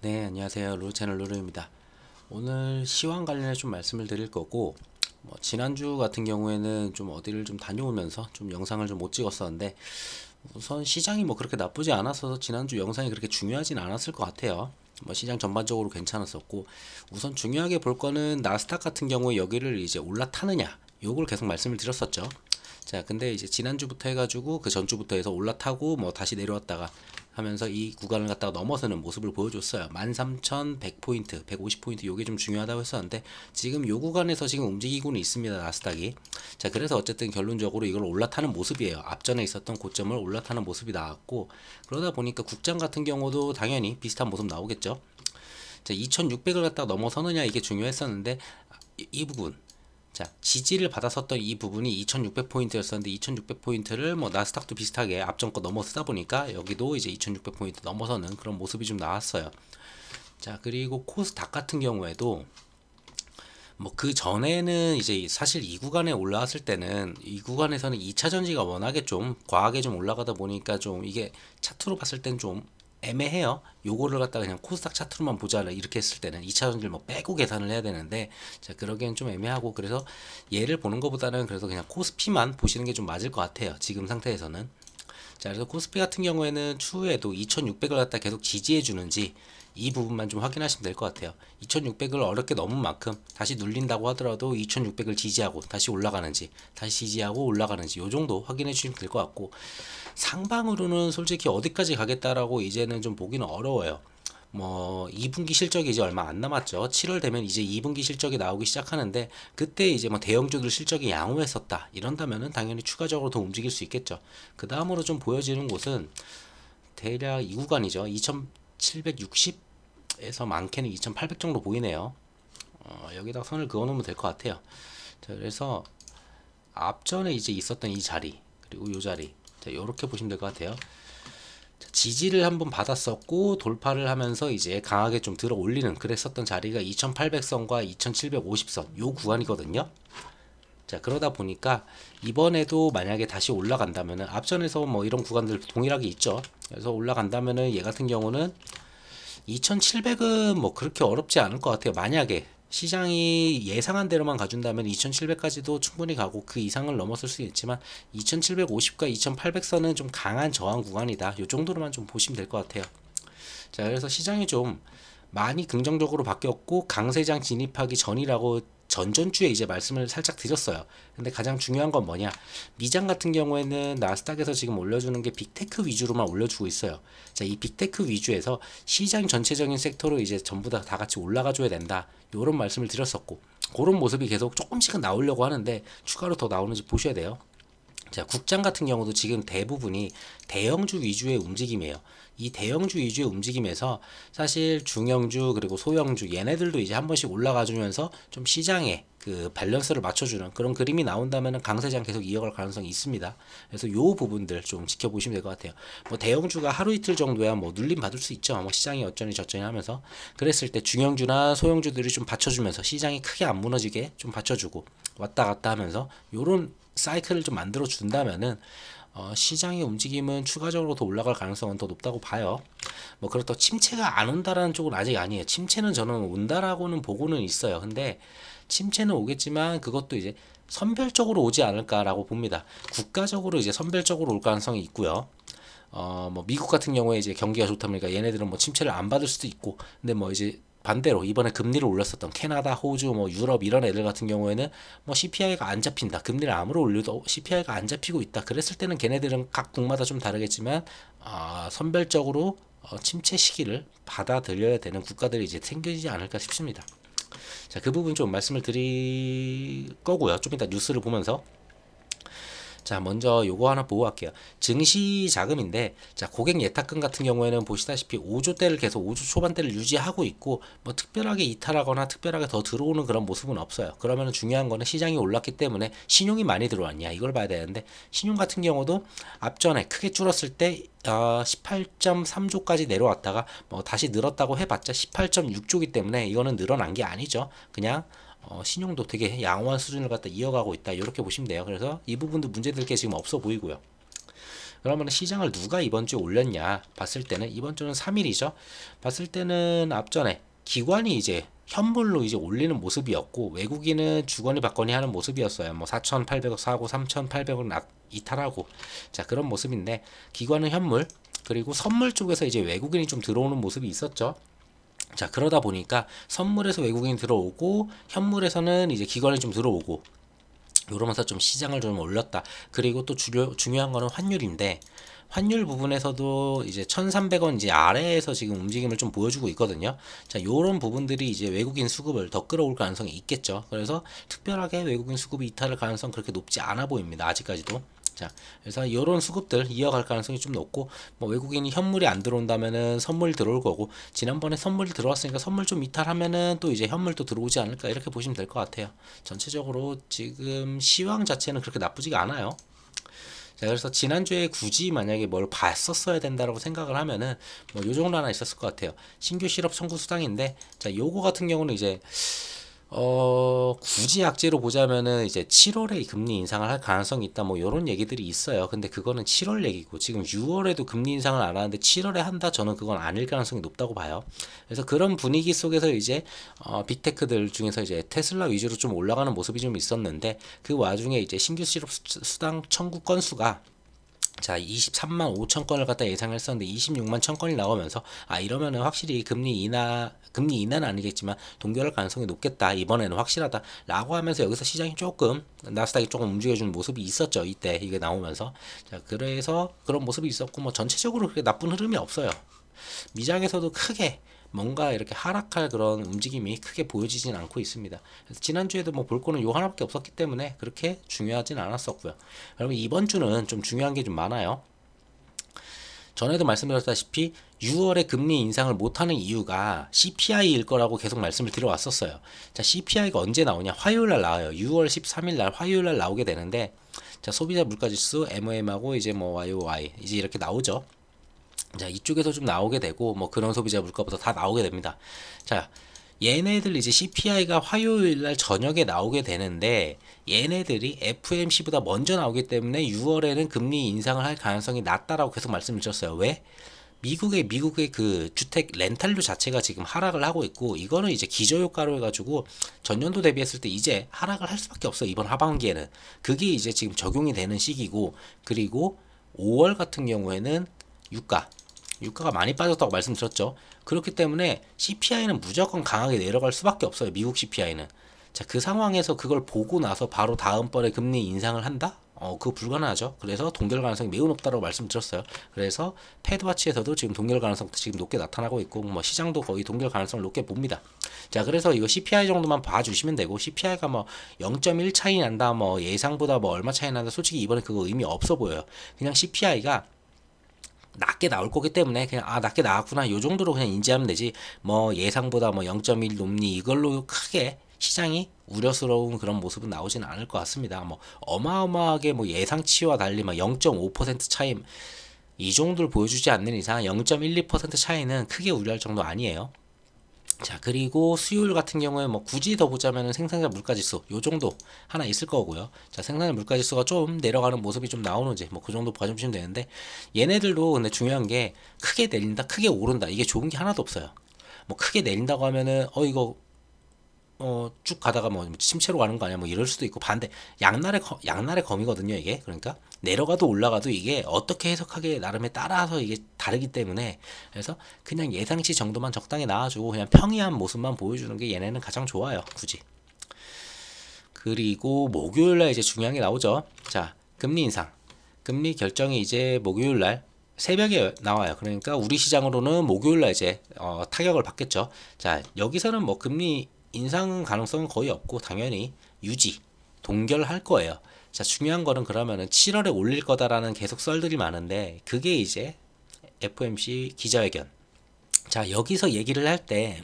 네, 안녕하세요. 루루채널 루루입니다. 오늘 시황 관련해 좀 말씀을 드릴 거고, 지난주 같은 경우에는 좀 어디를 좀 다녀오면서 좀 영상을 좀 못 찍었었는데, 우선 시장이 뭐 그렇게 나쁘지 않아서 지난주 영상이 그렇게 중요하진 않았을 것 같아요. 시장 전반적으로 괜찮았었고, 우선 중요하게 볼 거는 나스닥 같은 경우에 여기를 이제 올라타느냐, 요걸 계속 말씀을 드렸었죠. 자, 근데 이제 지난주부터 해가지고 그 전주부터 해서 올라타고 뭐 다시 내려왔다가 하면서 이 구간을 갖다가 넘어서는 모습을 보여줬어요. 13,100포인트, 150포인트 요게 좀 중요하다고 했었는데 지금 요 구간에서 지금 움직이고는 있습니다. 나스닥이. 자, 그래서 어쨌든 결론적으로 이걸 올라타는 모습이에요. 앞전에 있었던 고점을 올라타는 모습이 나왔고, 그러다 보니까 국장 같은 경우도 당연히 비슷한 모습 나오겠죠. 자, 2600을 갖다가 넘어서느냐 이게 중요했었는데 이 부분, 자, 지지를 받았었던 이 부분이 2600포인트였었는데 2600포인트를 뭐 나스닥도 비슷하게 앞전 거 넘어서다 보니까 여기도 이제 2600포인트 넘어서는 그런 모습이 좀 나왔어요. 자, 그리고 코스닥 같은 경우에도 뭐 그 전에는 이제 사실 이 구간에 올라왔을 때는 이 구간에서는 2차 전지가 워낙에 좀 과하게 좀 올라가다 보니까 좀 이게 차트로 봤을 땐 좀 애매해요. 요거를 갖다가 그냥 코스닥 차트로만 보자 이렇게 했을 때는 2차 전지를 뭐 빼고 계산을 해야 되는데, 자, 그러기엔 좀 애매하고, 그래서 얘를 보는 것보다는 그래서 그냥 코스피만 보시는 게 좀 맞을 것 같아요. 지금 상태에서는. 자, 그래서 코스피 같은 경우에는 추후에도 2600을 갖다 계속 지지해 주는지 이 부분만 좀 확인하시면 될 것 같아요. 2600을 어렵게 넘은 만큼 다시 눌린다고 하더라도 2600을 지지하고 다시 올라가는지, 다시 지지하고 올라가는지 요 정도 확인해 주시면 될 것 같고, 상방으로는 솔직히 어디까지 가겠다라고 이제는 좀 보기는 어려워요. 뭐 2분기 실적이 이제 얼마 안 남았죠. 7월 되면 이제 2분기 실적이 나오기 시작하는데, 그때 이제 뭐 대형주들 실적이 양호했었다 이런다면은 당연히 추가적으로 더 움직일 수 있겠죠. 그 다음으로 좀 보여지는 곳은 대략 이 구간이죠. 2760에서 많게는 2800 정도 보이네요. 여기다 선을 그어 놓으면 될 것 같아요. 자, 그래서 앞전에 이제 있었던 이 자리, 그리고 이 자리, 자, 이렇게 보시면 될 것 같아요. 지지를 한번 받았었고 돌파를 하면서 이제 강하게 좀 들어 올리는 그랬었던 자리가 2800선과 2750선 요 구간이거든요. 자, 그러다 보니까 이번에도 만약에 다시 올라간다면은 앞전에서 뭐 이런 구간들 동일하게 있죠. 그래서 올라간다면은 얘 같은 경우는 2700은 뭐 그렇게 어렵지 않을 것 같아요. 만약에 시장이 예상한 대로만 가준다면 2700까지도 충분히 가고 그 이상을 넘었을 수 있지만 2750과 2800선은 좀 강한 저항 구간이다. 이 정도로만 좀 보시면 될 것 같아요. 자, 그래서 시장이 좀 많이 긍정적으로 바뀌었고 강세장 진입하기 전이라고 전전주에 이제 말씀을 살짝 드렸어요. 근데 가장 중요한 건 뭐냐? 미장 같은 경우에는 나스닥에서 지금 올려주는 게 빅테크 위주로만 올려주고 있어요. 자, 이 빅테크 위주에서 시장 전체적인 섹터로 이제 전부 다 같이 올라가 줘야 된다. 요런 말씀을 드렸었고, 그런 모습이 계속 조금씩은 나오려고 하는데 추가로 더 나오는지 보셔야 돼요. 자, 국장 같은 경우도 지금 대부분이 대형주 위주의 움직임이에요. 이 대형주 위주의 움직임에서 사실 중형주 그리고 소형주 얘네들도 이제 한 번씩 올라가 주면서 좀 시장에 그 밸런스를 맞춰주는 그런 그림이 나온다면 강세장 계속 이어갈 가능성이 있습니다. 그래서 요 부분들 좀 지켜보시면 될 것 같아요. 뭐 대형주가 하루 이틀 정도야 뭐 눌림 받을 수 있죠. 뭐 시장이 어쩌니 저쩌니 하면서, 그랬을 때 중형주나 소형주들이 좀 받쳐주면서 시장이 크게 안 무너지게 좀 받쳐주고 왔다 갔다 하면서 요런 사이클을 좀 만들어 준다면은 시장의 움직임은 추가적으로 더 올라갈 가능성은 더 높다고 봐요. 뭐 그렇다고 침체가 안 온다라는 쪽은 아직 아니에요. 침체는 저는 온다라고는 보고는 있어요. 근데 침체는 오겠지만 그것도 이제 선별적으로 오지 않을까라고 봅니다. 국가적으로 이제 선별적으로 올 가능성이 있고요. 뭐 미국 같은 경우에 이제 경기가 좋다 보니까 얘네들은 뭐 침체를 안 받을 수도 있고, 근데 뭐 이제 반대로 이번에 금리를 올렸었던 캐나다, 호주, 뭐 유럽 이런 애들 같은 경우에는 뭐 CPI가 안 잡힌다. 금리를 아무리 올려도 CPI가 안 잡히고 있다. 그랬을 때는 걔네들은 각 국마다 좀 다르겠지만 선별적으로 침체 시기를 받아들여야 되는 국가들이 이제 생기지 않을까 싶습니다. 자, 그 부분 좀 말씀을 드릴 거고요. 좀 이따 뉴스를 보면서. 자, 먼저 요거 하나 보고 갈게요. 증시 자금인데, 자, 고객 예탁금 같은 경우에는 보시다시피 5조대를 계속 5조 초반대를 유지하고 있고, 뭐 특별하게 이탈하거나 특별하게 더 들어오는 그런 모습은 없어요. 그러면 중요한 거는 시장이 올랐기 때문에 신용이 많이 들어왔냐 이걸 봐야 되는데, 신용 같은 경우도 앞전에 크게 줄었을 때 18.3조까지 내려왔다가 뭐 다시 늘었다고 해봤자 18.6조이기 때문에 이거는 늘어난 게 아니죠. 그냥 신용도 되게 양호한 수준을 갖다 이어가고 있다 이렇게 보시면 돼요. 그래서 이 부분도 문제될 게 지금 없어 보이고요. 그러면 시장을 누가 이번 주에 올렸냐 봤을 때는 이번 주는 3일이죠. 봤을 때는 앞전에 기관이 이제 현물로 이제 올리는 모습이었고 외국인은 주거니 받거니 하는 모습이었어요. 뭐 4,800억 사고 3,800억 이탈하고 자 그런 모습인데 기관은 현물 그리고 선물 쪽에서 이제 외국인이 좀 들어오는 모습이 있었죠. 자 그러다 보니까 선물에서 외국인이 들어오고 현물에서는 이제 기관이 좀 들어오고 이러면서 좀 시장을 좀 올렸다. 그리고 또 중요한 거는 환율인데 환율 부분에서도 이제 1,300원 이제 아래에서 지금 움직임을 좀 보여주고 있거든요. 자, 요런 부분들이 이제 외국인 수급을 더 끌어올 가능성이 있겠죠. 그래서 특별하게 외국인 수급이 이탈할 가능성 그렇게 높지 않아 보입니다. 아직까지도. 자, 그래서 이런 수급들 이어갈 가능성이 좀 높고, 뭐 외국인이 현물이 안 들어온다면은 선물 들어올 거고, 지난번에 선물이 들어왔으니까 선물 좀 이탈하면은 또 이제 현물도 들어오지 않을까 이렇게 보시면 될 것 같아요. 전체적으로 지금 시황 자체는 그렇게 나쁘지가 않아요. 자, 그래서 지난주에 굳이 만약에 뭘 봤었어야 된다라고 생각을 하면은 뭐 요 정도 하나 있었을 것 같아요. 신규 실업 청구 수당인데, 자, 요거 같은 경우는 이제 굳이 악재로 보자면은 이제 7월에 금리 인상을 할 가능성이 있다 뭐 요런 얘기들이 있어요. 근데 그거는 7월 얘기고 지금 6월에도 금리 인상을 안 하는데 7월에 한다 저는 그건 아닐 가능성이 높다고 봐요. 그래서 그런 분위기 속에서 이제 빅테크들 중에서 이제 테슬라 위주로 좀 올라가는 모습이 좀 있었는데 그 와중에 이제 신규 실업 수당 청구 건수가 자 23만 5천 건을 갖다 예상했었는데 26만 천 건이 나오면서 이러면은 확실히 금리 인하는 아니겠지만 동결할 가능성이 높겠다 이번에는 확실하다 라고 하면서 여기서 시장이 조금 나스닥이 조금 움직여주는 모습이 있었죠. 이때 이게 나오면서 자 그래서 그런 모습이 있었고 뭐 전체적으로 그렇게 나쁜 흐름이 없어요. 미장에서도 크게 뭔가 이렇게 하락할 그런 움직임이 크게 보여지진 않고 있습니다. 그래서 지난주에도 뭐 볼 거는 요 하나밖에 없었기 때문에 그렇게 중요하진 않았었고요. 여러분 이번 주는 좀 중요한 게 좀 많아요. 전에도 말씀드렸다시피 6월에 금리 인상을 못하는 이유가 CPI일 거라고 계속 말씀을 드려왔었어요. 자, CPI가 언제 나오냐? 화요일날 나와요. 6월 13일날 화요일날 나오게 되는데, 자, 소비자 물가지수 MOM하고 이제 뭐 YOY 이제 이렇게 나오죠. 자, 이쪽에서 좀 나오게 되고, 뭐 그런 소비자 물가부터 다 나오게 됩니다. 자, 얘네들 이제 CPI가 화요일날 저녁에 나오게 되는데, 얘네들이 FOMC보다 먼저 나오기 때문에 6월에는 금리 인상을 할 가능성이 낮다라고 계속 말씀을 드렸어요. 왜? 미국의 그 주택 렌탈료 자체가 지금 하락을 하고 있고, 이거는 이제 기저효과로 해가지고 전년도 대비했을 때 이제 하락을 할 수밖에 없어요. 이번 하반기에는. 그게 이제 지금 적용이 되는 시기고, 그리고 5월 같은 경우에는 유가가 많이 빠졌다고 말씀드렸죠. 그렇기 때문에 CPI는 무조건 강하게 내려갈 수밖에 없어요. 미국 CPI는. 자, 그 상황에서 그걸 보고 나서 바로 다음번에 금리 인상을 한다? 그거 불가능하죠. 그래서 동결 가능성이 매우 높다고 말씀드렸어요. 그래서 패드와치에서도 지금 동결 가능성 지금 높게 나타나고 있고, 뭐 시장도 거의 동결 가능성을 높게 봅니다. 자, 그래서 이거 CPI 정도만 봐주시면 되고, CPI가 뭐 0.1 차이 난다, 뭐 예상보다 뭐 얼마 차이 난다, 솔직히 이번에 그거 의미 없어 보여요. 그냥 CPI가 낮게 나올 거기 때문에 그냥 낮게 나왔구나 요 정도로 그냥 인지하면 되지, 뭐 예상보다 뭐 0.1 높니 이걸로 크게 시장이 우려스러운 그런 모습은 나오지는 않을 것 같습니다. 뭐 어마어마하게 뭐 예상치와 달리 막 0.5% 차이 이 정도를 보여주지 않는 이상 0.12% 차이는 크게 우려할 정도 아니에요. 자, 그리고 수요일 같은 경우에 뭐 굳이 더 보자면은 생산자 물가지수 요 정도 하나 있을 거고요. 자, 생산자 물가지수가 좀 내려가는 모습이 좀 나오는지 뭐 그 정도 봐주시면 되는데, 얘네들도 근데 중요한 게 크게 내린다, 크게 오른다 이게 좋은 게 하나도 없어요. 뭐 크게 내린다고 하면은 이거 쭉 가다가 뭐 침체로 가는 거 아니야 뭐 이럴 수도 있고, 반대 양날의 검이거든요 이게. 그러니까 내려가도 올라가도 이게 어떻게 해석하기에 나름에 따라서 이게 다르기 때문에, 그래서 그냥 예상치 정도만 적당히 나와주고 그냥 평이한 모습만 보여주는 게 얘네는 가장 좋아요 굳이. 그리고 목요일날 이제 중요한 게 나오죠. 자, 금리 인상 금리 결정이 이제 목요일날 새벽에 나와요. 그러니까 우리 시장으로는 목요일날 이제 타격을 받겠죠. 자, 여기서는 뭐 금리 인상 가능성은 거의 없고 당연히 유지, 동결할 거예요. 자, 중요한 거는 그러면은 7월에 올릴 거다라는 계속 썰들이 많은데, 그게 이제 FOMC 기자회견. 자, 여기서 얘기를 할 때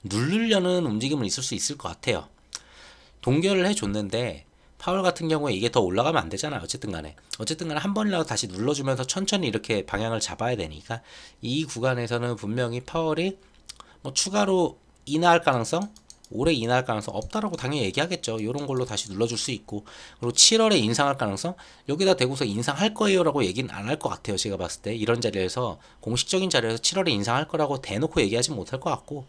누르려는 움직임은 있을 수 있을 것 같아요. 동결을 해줬는데 파월 같은 경우에 이게 더 올라가면 안 되잖아요. 어쨌든 간에 한 번이라도 다시 눌러주면서 천천히 이렇게 방향을 잡아야 되니까, 이 구간에서는 분명히 파월이 뭐 추가로 인하할 가능성 올해 인하할 가능성 없다라고 당연히 얘기하겠죠. 이런 걸로 다시 눌러줄 수 있고, 그리고 7월에 인상할 가능성, 여기다 대고서 인상할 거예요라고 얘기는 안 할 것 같아요. 제가 봤을 때 이런 자리에서, 공식적인 자리에서 7월에 인상할 거라고 대놓고 얘기하지 못할 것 같고,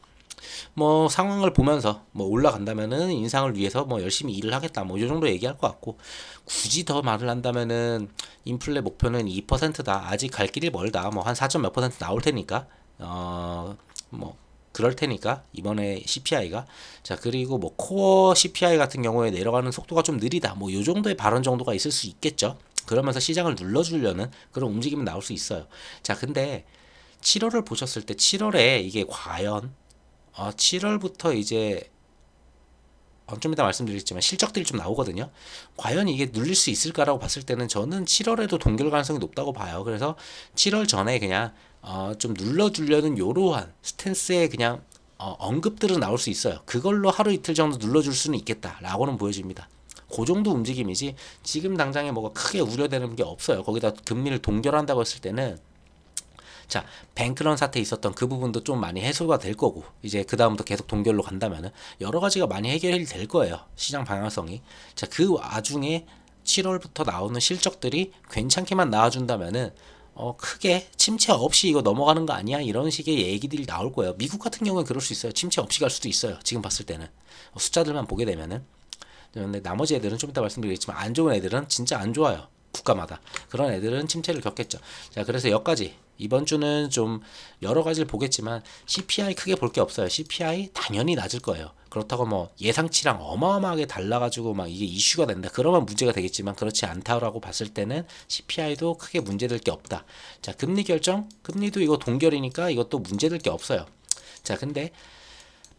뭐 상황을 보면서 뭐 올라간다면은 인상을 위해서 뭐 열심히 일을 하겠다, 뭐 이 정도 얘기할 것 같고, 굳이 더 말을 한다면은 인플레 목표는 2%다. 아직 갈 길이 멀다. 뭐 한 4점 몇 퍼센트 나올 테니까, 뭐 그럴 테니까 이번에 CPI가, 자 그리고 뭐 코어 CPI 같은 경우에 내려가는 속도가 좀 느리다, 뭐 요 정도의 발언 정도가 있을 수 있겠죠. 그러면서 시장을 눌러주려는 그런 움직임이 나올 수 있어요. 자 근데 7월을 보셨을 때 7월에 이게 과연 7월부터 이제 좀 이따 말씀드리겠지만 실적들이 좀 나오거든요. 과연 이게 눌릴 수 있을까라고 봤을 때는 저는 7월에도 동결 가능성이 높다고 봐요. 그래서 7월 전에 그냥 좀 눌러주려는 요러한 스탠스의 그냥 언급들은 나올 수 있어요. 그걸로 하루 이틀 정도 눌러줄 수는 있겠다라고는 보여집니다. 그 정도 움직임이지 지금 당장에 뭐가 크게 우려되는 게 없어요. 거기다 금리를 동결한다고 했을 때는, 자, 뱅크런 사태 있었던 그 부분도 좀 많이 해소가 될 거고, 이제 그 다음부터 계속 동결로 간다면은 여러 가지가 많이 해결이 될 거예요. 시장 방향성이. 자, 그 와중에 7월부터 나오는 실적들이 괜찮게만 나와준다면은 크게 침체 없이 이거 넘어가는 거 아니야? 이런 식의 얘기들이 나올 거예요. 미국 같은 경우는 그럴 수 있어요. 침체 없이 갈 수도 있어요. 지금 봤을 때는 숫자들만 보게 되면은. 근데 나머지 애들은 좀 이따 말씀드리겠지만 안 좋은 애들은 진짜 안 좋아요. 국가마다 그런 애들은 침체를 겪겠죠. 자, 그래서 여기까지 이번 주는 좀 여러 가지를 보겠지만 CPI 크게 볼 게 없어요. CPI 당연히 낮을 거예요. 그렇다고 뭐 예상치랑 어마어마하게 달라가지고 막 이게 이슈가 된다, 그러면 문제가 되겠지만 그렇지 않다라고 봤을 때는 CPI도 크게 문제될 게 없다. 자, 금리 결정, 금리도 이거 동결이니까 이것도 문제될 게 없어요. 자, 근데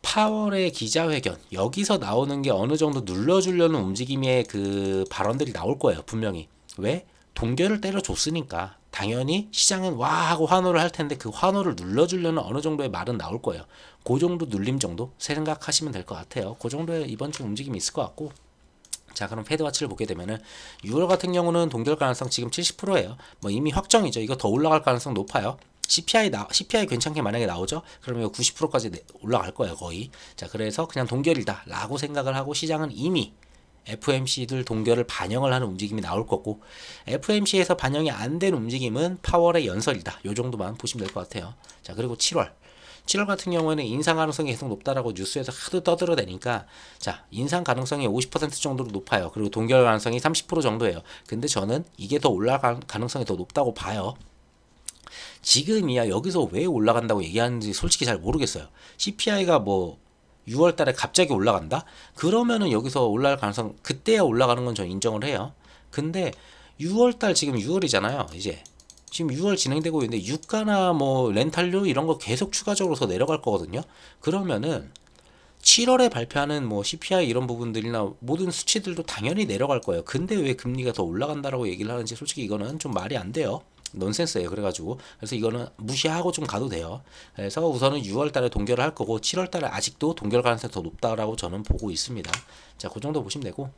파월의 기자회견, 여기서 나오는 게 어느 정도 눌러주려는 움직임의 그 발언들이 나올 거예요. 분명히. 왜? 동결을 때려줬으니까 당연히 시장은 와 하고 환호를 할 텐데, 그 환호를 눌러주려는 어느 정도의 말은 나올 거예요. 그 정도 눌림 정도 생각하시면 될 것 같아요. 그 정도의 이번 주 움직임이 있을 것 같고, 자 그럼 패드와치를 보게 되면은 6월 같은 경우는 동결 가능성 지금 70%예요. 뭐 이미 확정이죠. 이거 더 올라갈 가능성 높아요. CPI 괜찮게 만약에 나오죠? 그러면 이거 90%까지 올라갈 거예요, 거의. 자, 그래서 그냥 동결이다 라고 생각을 하고, 시장은 이미 FMC들 동결을 반영을 하는 움직임이 나올 거고, FMC에서 반영이 안 된 움직임은 파월의 연설이다, 요 정도만 보시면 될 것 같아요. 자, 그리고 7월 같은 경우에는 인상 가능성이 계속 높다라고 뉴스에서 하도 떠들어대니까, 자, 인상 가능성이 50% 정도로 높아요. 그리고 동결 가능성이 30% 정도예요. 근데 저는 이게 더 올라갈 가능성이 더 높다고 봐요. 지금이야 여기서 왜 올라간다고 얘기하는지 솔직히 잘 모르겠어요. CPI가 뭐 6월 달에 갑자기 올라간다? 그러면은 여기서 올라갈 가능성, 그때야 올라가는 건 저 인정을 해요. 근데 6월 달, 지금 6월이잖아요. 이제 지금 6월 진행되고 있는데 유가나 뭐 렌탈료 이런 거 계속 추가적으로 더 내려갈 거거든요. 그러면은 7월에 발표하는 뭐 CPI 이런 부분들이나 모든 수치들도 당연히 내려갈 거예요. 근데 왜 금리가 더 올라간다라고 얘기를 하는지 솔직히 이거는 좀 말이 안 돼요. 넌센스예요. 그래가지고 그래서 이거는 무시하고 좀 가도 돼요. 그래서 우선은 6월 달에 동결을 할 거고, 7월 달에 아직도 동결 가능성이 더 높다라고 저는 보고 있습니다. 자, 그 정도 보시면 되고,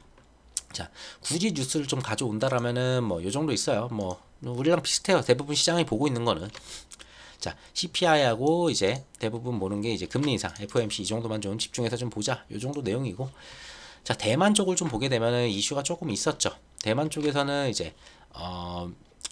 자, 굳이 뉴스를 좀 가져온다라면은 뭐 요 정도 있어요. 뭐 우리랑 비슷해요. 대부분 시장이 보고 있는 거는. 자, CPI하고 이제 대부분 보는 게 이제 금리 인상, FOMC 이 정도만 좀 집중해서 좀 보자, 요 정도 내용이고, 자, 대만 쪽을 좀 보게 되면은 이슈가 조금 있었죠. 대만 쪽에서는 이제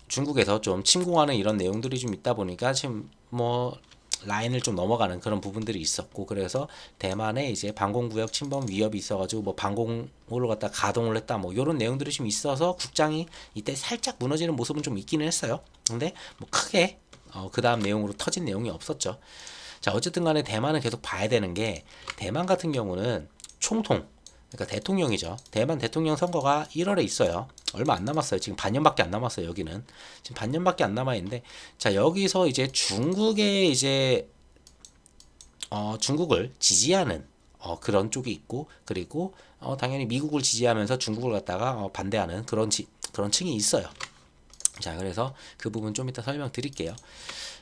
중국에서 좀 침공하는 이런 내용들이 좀 있다 보니까 지금 뭐 라인을 좀 넘어가는 그런 부분들이 있었고, 그래서 대만에 이제 방공구역 침범 위협이 있어가지고 뭐 방공호를 갖다 가동을 했다, 뭐 이런 내용들이 좀 있어서 국장이 이때 살짝 무너지는 모습은 좀 있기는 했어요. 근데 뭐 크게 그 다음 내용으로 터진 내용이 없었죠. 자, 어쨌든 간에 대만은 계속 봐야 되는 게, 대만 같은 경우는 총통, 그러니까 대통령이죠. 대만 대통령 선거가 1월에 있어요. 얼마 안 남았어요. 지금 반년밖에 안 남았어요. 여기는 지금 반년밖에 안 남아 있는데, 자 여기서 이제 중국의 이제 중국을 지지하는 그런 쪽이 있고, 그리고 당연히 미국을 지지하면서 중국을 갖다가 반대하는 그런 층이 있어요. 자, 그래서 그 부분 좀 이따 설명드릴게요.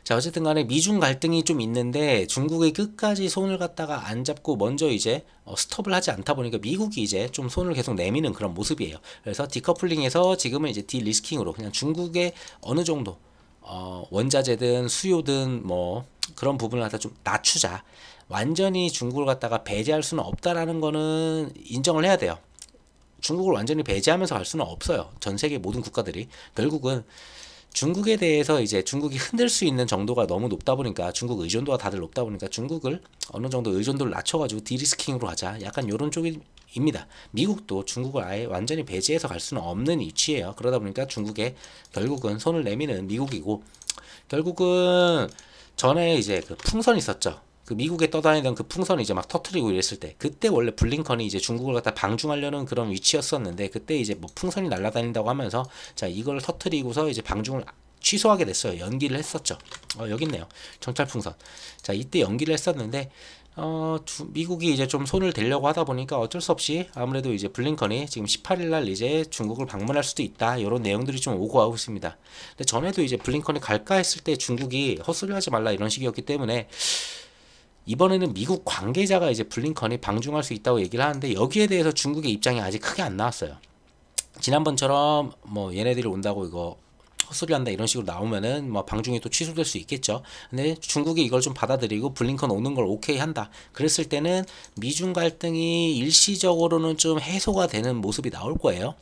자, 어쨌든 간에 미중 갈등이 좀 있는데 중국이 끝까지 손을 갖다가 안 잡고 먼저 이제 스톱을 하지 않다 보니까 미국이 이제 좀 손을 계속 내미는 그런 모습이에요. 그래서 디커플링에서 지금은 이제 디리스킹으로 그냥 중국의 어느 정도 원자재든 수요든 뭐 그런 부분을 갖다 좀 낮추자. 완전히 중국을 갖다가 배제할 수는 없다라는 거는 인정을 해야 돼요. 중국을 완전히 배제하면서 갈 수는 없어요. 전 세계 모든 국가들이. 결국은 중국에 대해서 이제 중국이 흔들 수 있는 정도가 너무 높다 보니까, 중국 의존도가 다들 높다 보니까 중국을 어느 정도 의존도를 낮춰가지고 디리스킹으로 하자. 약간 요런 쪽입니다. 미국도 중국을 아예 완전히 배제해서 갈 수는 없는 위치예요. 그러다 보니까 중국에 결국은 손을 내미는 미국이고, 결국은 전에 이제 그 풍선 있었죠. 그 미국에 떠다니던 그 풍선을 이제 막 터트리고 이랬을 때, 그때 원래 블링컨이 이제 중국을 갖다 방중하려는 그런 위치였었는데, 그때 이제 뭐 풍선이 날아다닌다고 하면서 자 이걸 터트리고서 이제 방중을 취소하게 됐어요. 연기를 했었죠. 여기 있네요. 정찰 풍선. 자 이때 연기를 했었는데 미국이 이제 좀 손을 대려고 하다 보니까 어쩔 수 없이 아무래도 이제 블링컨이 지금 18일 날 이제 중국을 방문할 수도 있다, 이런 내용들이 좀 오고 가고 있습니다. 근데 전에도 이제 블링컨이 갈까 했을 때 중국이 헛소리하지 말라 이런 식이었기 때문에, 이번에는 미국 관계자가 이제 블링컨이 방중할 수 있다고 얘기를 하는데, 여기에 대해서 중국의 입장이 아직 크게 안 나왔어요. 지난번처럼 뭐 얘네들이 온다고 이거 헛소리 한다 이런 식으로 나오면은 뭐 방중이 또 취소될 수 있겠죠. 근데 중국이 이걸 좀 받아들이고 블링컨 오는 걸 오케이 한다, 그랬을 때는 미중 갈등이 일시적으로는 좀 해소가 되는 모습이 나올 거예요.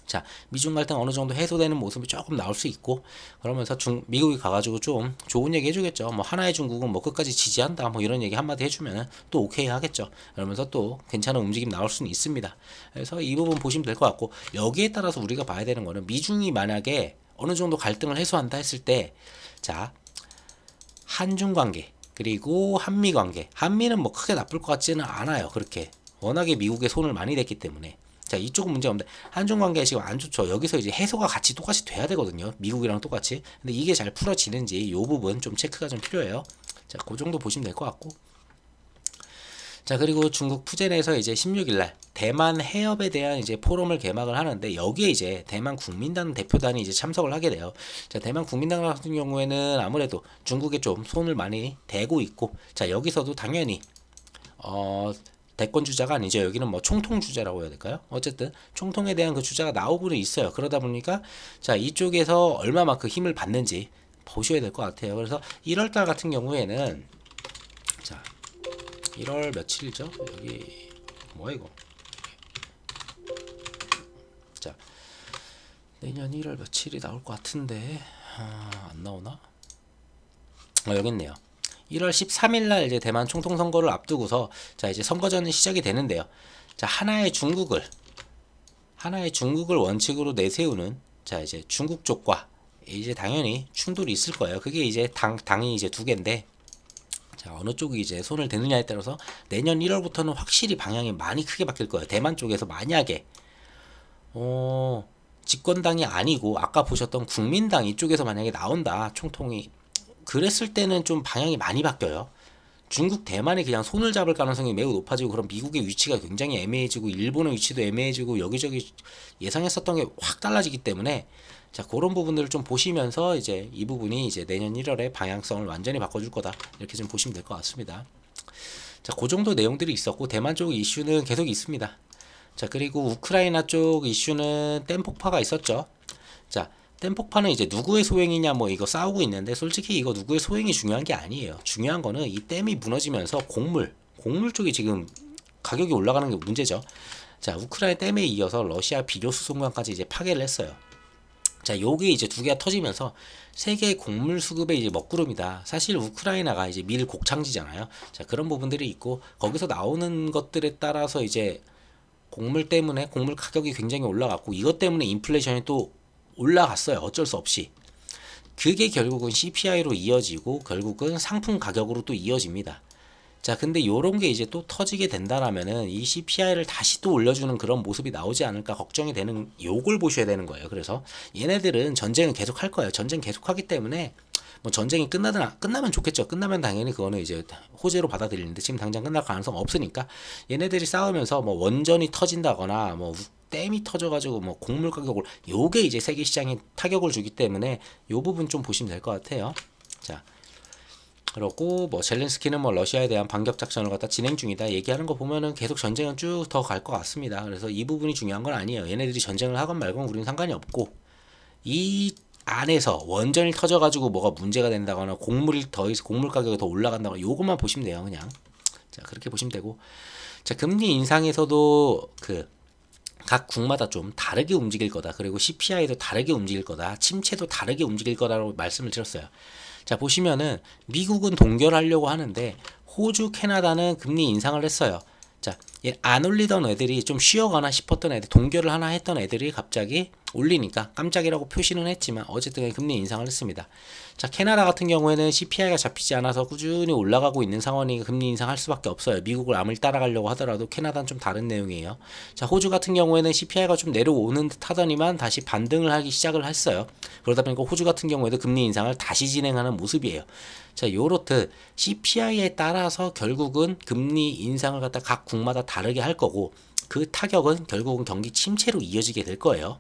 자, 미중 갈등 어느 정도 해소되는 모습이 조금 나올 수 있고, 그러면서 미국이 가가지고 좀 좋은 얘기 해주겠죠. 뭐 하나의 중국은 뭐 끝까지 지지한다, 뭐 이런 얘기 한마디 해주면은 또 오케이 하겠죠. 그러면서 또 괜찮은 움직임 나올 수는 있습니다. 그래서 이 부분 보시면 될 것 같고, 여기에 따라서 우리가 봐야 되는 거는, 미중이 만약에 어느 정도 갈등을 해소한다 했을 때, 자 한중 관계 그리고 한미 관계, 한미는 뭐 크게 나쁠 것 같지는 않아요. 그렇게 워낙에 미국에 손을 많이 댔기 때문에. 자 이쪽은 문제가 없는데, 한중 관계가 지금 안 좋죠. 여기서 이제 해소가 같이 똑같이 돼야 되거든요. 미국이랑 똑같이. 근데 이게 잘 풀어지는지 이 부분 좀 체크가 좀 필요해요. 자 그 정도 보시면 될 것 같고, 자 그리고 중국 푸젠에서 이제 16일날 대만 해협에 대한 이제 포럼을 개막을 하는데, 여기에 이제 대만 국민당 대표단이 이제 참석을 하게 돼요. 자 대만 국민당 같은 경우에는 아무래도 중국에 좀 손을 많이 대고 있고, 자 여기서도 당연히 대권 주자가 아니죠. 여기는 뭐 총통 주자라고 해야 될까요? 어쨌든 총통에 대한 그 주자가 나오고는 있어요. 그러다 보니까 자 이쪽에서 얼마만큼 힘을 받는지 보셔야 될 것 같아요. 그래서 1월달 같은 경우에는, 자 1월 며칠이죠? 여기 뭐야 이거? 자 내년 1월 며칠이 나올 것 같은데 안 나오나? 여기 있네요. 1월 13일 날 이제 대만 총통 선거를 앞두고서 자 이제 선거전이 시작이 되는데요. 자 하나의 중국을 원칙으로 내세우는, 자 이제 중국 쪽과 이제 당연히 충돌이 있을 거예요. 그게 이제 당이 이제 두 개인데, 자 어느 쪽이 이제 손을 대느냐에 따라서 내년 1월부터는 확실히 방향이 많이 크게 바뀔 거예요. 대만 쪽에서 만약에 집권당이 아니고 아까 보셨던 국민당 이쪽에서 만약에 나온다, 총통이, 그랬을 때는 좀 방향이 많이 바뀌어요. 중국 대만이 그냥 손을 잡을 가능성이 매우 높아지고, 그럼 미국의 위치가 굉장히 애매해지고, 일본의 위치도 애매해지고, 여기저기 예상했었던 게 확 달라지기 때문에, 자 그런 부분들을 좀 보시면서 이제 이 부분이 이제 내년 1월에 방향성을 완전히 바꿔줄 거다, 이렇게 좀 보시면 될 것 같습니다. 자 그 정도 내용들이 있었고, 대만 쪽 이슈는 계속 있습니다. 자 그리고 우크라이나 쪽 이슈는 댐 폭파가 있었죠. 자 댐 폭파는 이제 누구의 소행이냐 뭐 이거 싸우고 있는데, 솔직히 이거 누구의 소행이 중요한 게 아니에요. 중요한 거는 이 댐이 무너지면서 곡물 쪽이 지금 가격이 올라가는 게 문제죠. 자 우크라이나 댐에 이어서 러시아 비료 수송관까지 이제 파괴를 했어요. 자 요게 이제 두 개가 터지면서 세계 곡물 수급의 이제 먹구름이다. 사실 우크라이나가 이제 밀 곡창지잖아요. 자 그런 부분들이 있고, 거기서 나오는 것들에 따라서 이제 곡물 때문에 곡물 가격이 굉장히 올라갔고, 이것 때문에 인플레이션이 또 올라갔어요. 어쩔 수 없이. 그게 결국은 CPI로 이어지고 결국은 상품 가격으로 또 이어집니다. 자 근데 요런 게 이제 또 터지게 된다라면은 이 CPI를 다시 또 올려주는 그런 모습이 나오지 않을까 걱정이 되는, 요걸 보셔야 되는 거예요. 그래서 얘네들은 전쟁을 계속 할 거예요. 전쟁 계속 하기 때문에 뭐 전쟁이 끝나면 좋겠죠. 끝나면 당연히 그거는 이제 호재로 받아들이는데, 지금 당장 끝날 가능성 없으니까 얘네들이 싸우면서 뭐 원전이 터진다거나 뭐 댐이 터져가지고 뭐 곡물 가격을, 요게 이제 세계 시장에 타격을 주기 때문에 요 부분 좀 보시면 될 것 같아요. 자 그렇고 뭐 젤렌스키는 뭐 러시아에 대한 반격 작전을 갖다 진행 중이다 얘기하는 거 보면은 계속 전쟁은 쭉 더 갈 것 같습니다. 그래서 이 부분이 중요한 건 아니에요. 얘네들이 전쟁을 하건 말건 우리는 상관이 없고, 이 안에서 원전이 터져가지고 뭐가 문제가 된다거나 곡물 가격이 더 올라간다거나 요것만 보시면 돼요. 그냥 자 그렇게 보시면 되고, 자 금리 인상에서도 그 각 국마다 좀 다르게 움직일 거다. 그리고 CPI도 다르게 움직일 거다. 침체도 다르게 움직일 거다라고 말씀을 드렸어요. 자 보시면은 미국은 동결하려고 하는데 호주, 캐나다는 금리 인상을 했어요. 자, 안 올리던 애들이 좀 쉬어가나 싶었던 애들, 동결을 하나 했던 애들이 갑자기 올리니까 깜짝이라고 표시는 했지만 어쨌든 금리 인상을 했습니다. 자, 캐나다 같은 경우에는 CPI가 잡히지 않아서 꾸준히 올라가고 있는 상황이니까 금리 인상할 수밖에 없어요. 미국을 아무리 따라가려고 하더라도 캐나다는 좀 다른 내용이에요. 자, 호주 같은 경우에는 CPI가 좀 내려오는 듯 하더니만 다시 반등을 하기 시작을 했어요. 그러다 보니까 호주 같은 경우에도 금리 인상을 다시 진행하는 모습이에요. 자, 요렇듯 CPI에 따라서 결국은 금리 인상을 갖다 각 국마다 다르게 할 거고, 그 타격은 결국은 경기 침체로 이어지게 될 거예요.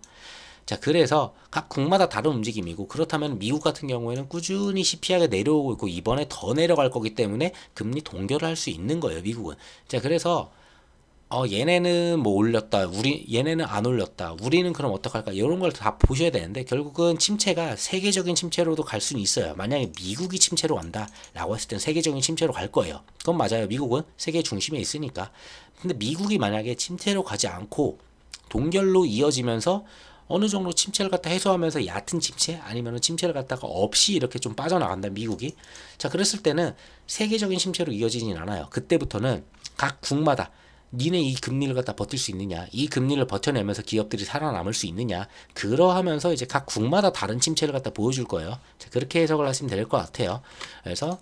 자, 그래서 각 국마다 다른 움직임이고, 그렇다면 미국 같은 경우에는 꾸준히 CPI가 내려오고 있고 이번에 더 내려갈 거기 때문에 금리 동결을 할 수 있는 거예요, 미국은. 자, 그래서 얘네는 뭐 올렸다, 얘네는 안 올렸다, 우리는 그럼 어떡할까, 이런 걸 다 보셔야 되는데, 결국은 침체가 세계적인 침체로도 갈 수는 있어요. 만약에 미국이 침체로 간다 라고 했을 땐 세계적인 침체로 갈 거예요. 그건 맞아요. 미국은 세계 중심에 있으니까. 근데 미국이 만약에 침체로 가지 않고 동결로 이어지면서 어느 정도 침체를 갖다 해소하면서 얕은 침체 아니면은 침체를 갖다가 없이 이렇게 좀 빠져나간다, 미국이. 자, 그랬을 때는 세계적인 침체로 이어지진 않아요. 그때부터는 각 국마다 니네 이 금리를 갖다 버틸 수 있느냐, 이 금리를 버텨내면서 기업들이 살아남을 수 있느냐, 그러하면서 이제 각 국마다 다른 침체를 갖다 보여줄 거예요. 자, 그렇게 해석을 하시면 될 것 같아요. 그래서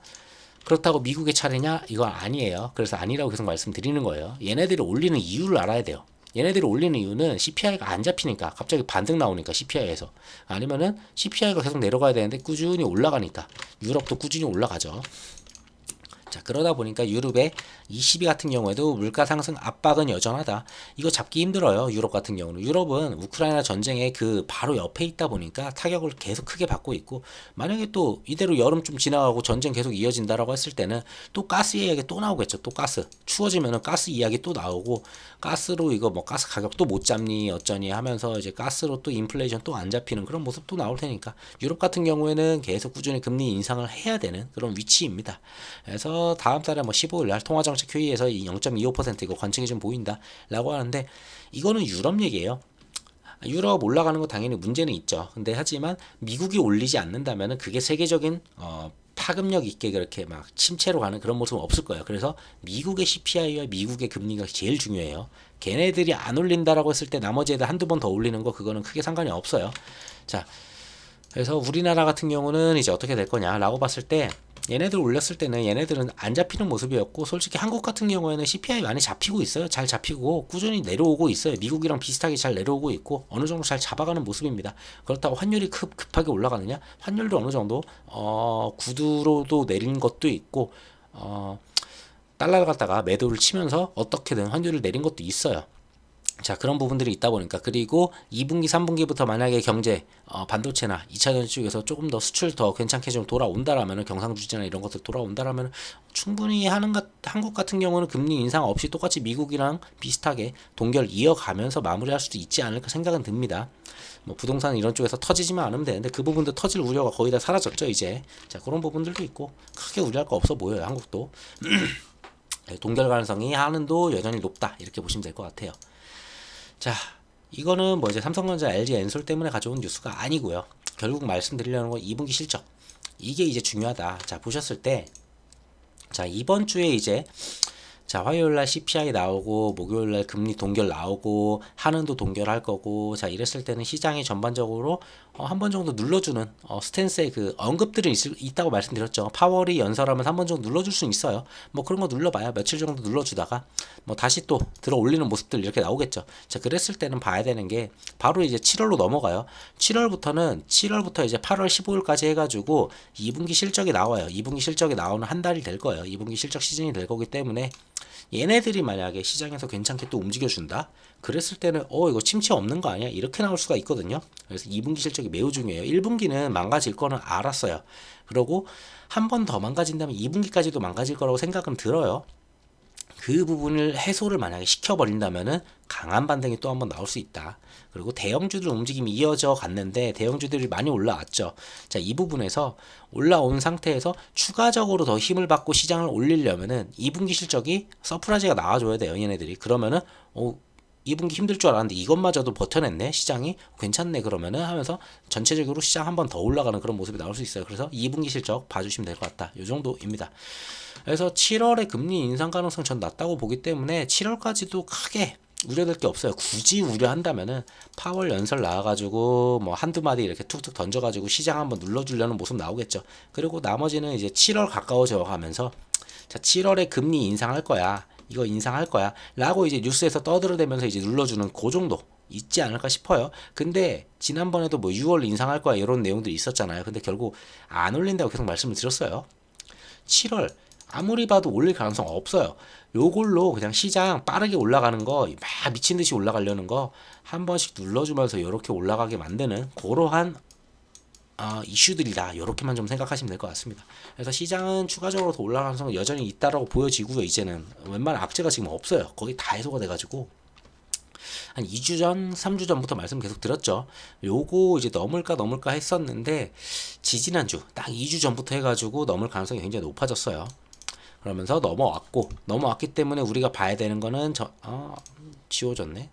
그렇다고 미국의 차례냐, 이거 아니에요. 그래서 아니라고 계속 말씀드리는 거예요. 얘네들이 올리는 이유를 알아야 돼요. 얘네들이 올리는 이유는 CPI가 안 잡히니까, 갑자기 반등 나오니까 CPI에서, 아니면은 CPI가 계속 내려가야 되는데 꾸준히 올라가니까. 유럽도 꾸준히 올라가죠. 자, 그러다 보니까 유럽의 22 같은 경우에도 물가 상승 압박은 여전하다. 이거 잡기 힘들어요. 유럽 같은 경우는. 유럽은 우크라이나 전쟁의 그 바로 옆에 있다 보니까 타격을 계속 크게 받고 있고, 만약에 또 이대로 여름 좀 지나가고 전쟁 계속 이어진다라고 했을 때는 또 가스 이야기 또 나오겠죠. 또 가스. 추워지면은 가스 이야기 또 나오고, 가스로 이거 뭐 가스 가격 또 못 잡니 어쩌니 하면서 이제 가스로 또 인플레이션 또 안 잡히는 그런 모습도 나올 테니까, 유럽 같은 경우에는 계속 꾸준히 금리 인상을 해야 되는 그런 위치입니다. 그래서 다음 달에 뭐 15일 날 통화정책 회의에서 0.25% 이거 관측이 좀 보인다 라고 하는데, 이거는 유럽 얘기예요. 유럽 올라가는 거 당연히 문제는 있죠. 근데 하지만 미국이 올리지 않는다면은 그게 세계적인 파급력 있게 그렇게 막 침체로 가는 그런 모습은 없을 거예요. 그래서 미국의 CPI와 미국의 금리가 제일 중요해요. 걔네들이 안 올린다라고 했을 때 나머지 애들 한두 번 더 올리는 거, 그거는 크게 상관이 없어요. 자, 그래서 우리나라 같은 경우는 이제 어떻게 될 거냐라고 봤을 때, 얘네들 올렸을 때는 얘네들은 안 잡히는 모습이었고, 솔직히 한국 같은 경우에는 CPI 많이 잡히고 있어요. 잘 잡히고 꾸준히 내려오고 있어요. 미국이랑 비슷하게 잘 내려오고 있고 어느 정도 잘 잡아가는 모습입니다. 그렇다고 환율이 급하게 올라가느냐? 환율도 어느 정도 구두로도 내린 것도 있고, 달러를 갖다가 매도를 치면서 어떻게든 환율을 내린 것도 있어요. 자, 그런 부분들이 있다 보니까, 그리고 2분기 3분기부터 만약에 경제 반도체나 2차전지 쪽에서 조금 더 수출 더 괜찮게 좀 돌아온다라면은, 경상주지나 이런 것들 돌아온다라면 충분히 한국 같은 경우는 금리 인상 없이 똑같이 미국이랑 비슷하게 동결 이어가면서 마무리할 수도 있지 않을까 생각은 듭니다. 뭐 부동산 이런 쪽에서 터지지만 않으면 되는데, 그 부분도 터질 우려가 거의 다 사라졌죠 이제. 자, 그런 부분들도 있고 크게 우려할 거 없어 보여요, 한국도. 동결 가능성이 한은도 여전히 높다, 이렇게 보시면 될 것 같아요. 자, 이거는 뭐 이제 삼성전자, LG, 엔솔 때문에 가져온 뉴스가 아니고요. 결국 말씀드리려는 건 2분기 실적, 이게 이제 중요하다. 자, 보셨을 때, 자, 이번 주에 이제, 자, 화요일날 CPI 나오고, 목요일날 금리 동결 나오고, 한은도 동결할 거고, 자, 이랬을 때는 시장이 전반적으로 한 번 정도 눌러주는 스탠스의 그 언급들이 있다고 말씀드렸죠. 파월이 연설하면서 한 번 정도 눌러줄 수는 있어요. 뭐 그런 거 눌러봐야 며칠 정도 눌러주다가 뭐 다시 또 들어 올리는 모습들 이렇게 나오겠죠. 자, 그랬을 때는 봐야 되는 게 바로 이제 7월로 넘어가요. 7월부터 이제 8월 15일까지 해가지고 2분기 실적이 나와요. 2분기 실적이 나오는 한 달이 될 거예요. 2분기 실적 시즌이 될 거기 때문에, 얘네들이 만약에 시장에서 괜찮게 또 움직여준다? 그랬을 때는 이거 침체 없는 거 아니야? 이렇게 나올 수가 있거든요. 그래서 2분기 실적이 매우 중요해요. 1분기는 망가질 거는 알았어요. 그리고 한 번 더 망가진다면 2분기까지도 망가질 거라고 생각은 들어요. 그 부분을 해소를 만약에 시켜버린다면은 강한 반등이 또 한번 나올 수 있다. 그리고 대형주들 움직임이 이어져 갔는데 대형주들이 많이 올라왔죠. 자, 이 부분에서 올라온 상태에서 추가적으로 더 힘을 받고 시장을 올리려면은 2분기 실적이 서프라이즈가 나와줘야 돼요. 얘네들이. 그러면은 2분기 힘들 줄 알았는데 이것마저도 버텨냈네 시장이 괜찮네 그러면은 하면서 전체적으로 시장 한 번 더 올라가는 그런 모습이 나올 수 있어요. 그래서 2분기 실적 봐주시면 될 것 같다. 이 정도입니다. 그래서 7월에 금리 인상 가능성 전 낮다고 보기 때문에 7월까지도 크게 우려될 게 없어요. 굳이 우려한다면은 파월 연설 나와가지고 뭐 한두 마디 이렇게 툭툭 던져가지고 시장 한번 눌러주려는 모습 나오겠죠. 그리고 나머지는 이제 7월 가까워져 가면서 자 7월에 금리 인상할 거야. 이거 인상할 거야 라고 이제 뉴스에서 떠들어대면서 이제 눌러주는 그 정도 있지 않을까 싶어요. 근데 지난번에도 뭐 6월 인상할 거야 이런 내용들이 있었잖아요. 근데 결국 안 올린다고 계속 말씀을 드렸어요. 7월 아무리 봐도 올릴 가능성 없어요. 요걸로 그냥 시장 빠르게 올라가는 거 막 미친듯이 올라가려는 거 한 번씩 눌러주면서 이렇게 올라가게 만드는 그러한 이슈들이다. 이렇게만 좀 생각하시면 될 것 같습니다. 그래서 시장은 추가적으로 더 올라가는 가능성은 여전히 있다라고 보여지고요. 이제는 웬만한 악재가 지금 없어요. 거의 다 해소가 돼가지고 한 2주 전, 3주 전부터 말씀 계속 드렸죠. 요거 이제 넘을까 했었는데 지지난주 딱 2주 전부터 해가지고 넘을 가능성이 굉장히 높아졌어요. 그러면서 넘어왔기 때문에 우리가 봐야 되는 거는 지워졌네.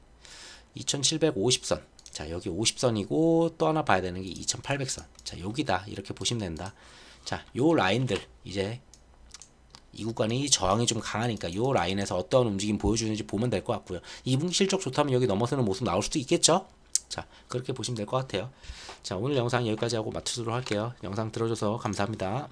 2750선. 자, 여기 50선이고 또 하나 봐야 되는 게 2800선. 자, 여기다. 이렇게 보시면 된다. 자, 요 라인들 이제 이 구간이 저항이 좀 강하니까 요 라인에서 어떤 움직임 보여주는지 보면 될 것 같고요. 2분기 실적 좋다면 여기 넘어서는 모습 나올 수도 있겠죠? 자, 그렇게 보시면 될 것 같아요. 자, 오늘 영상 여기까지 하고 마치도록 할게요. 영상 들어줘서 감사합니다.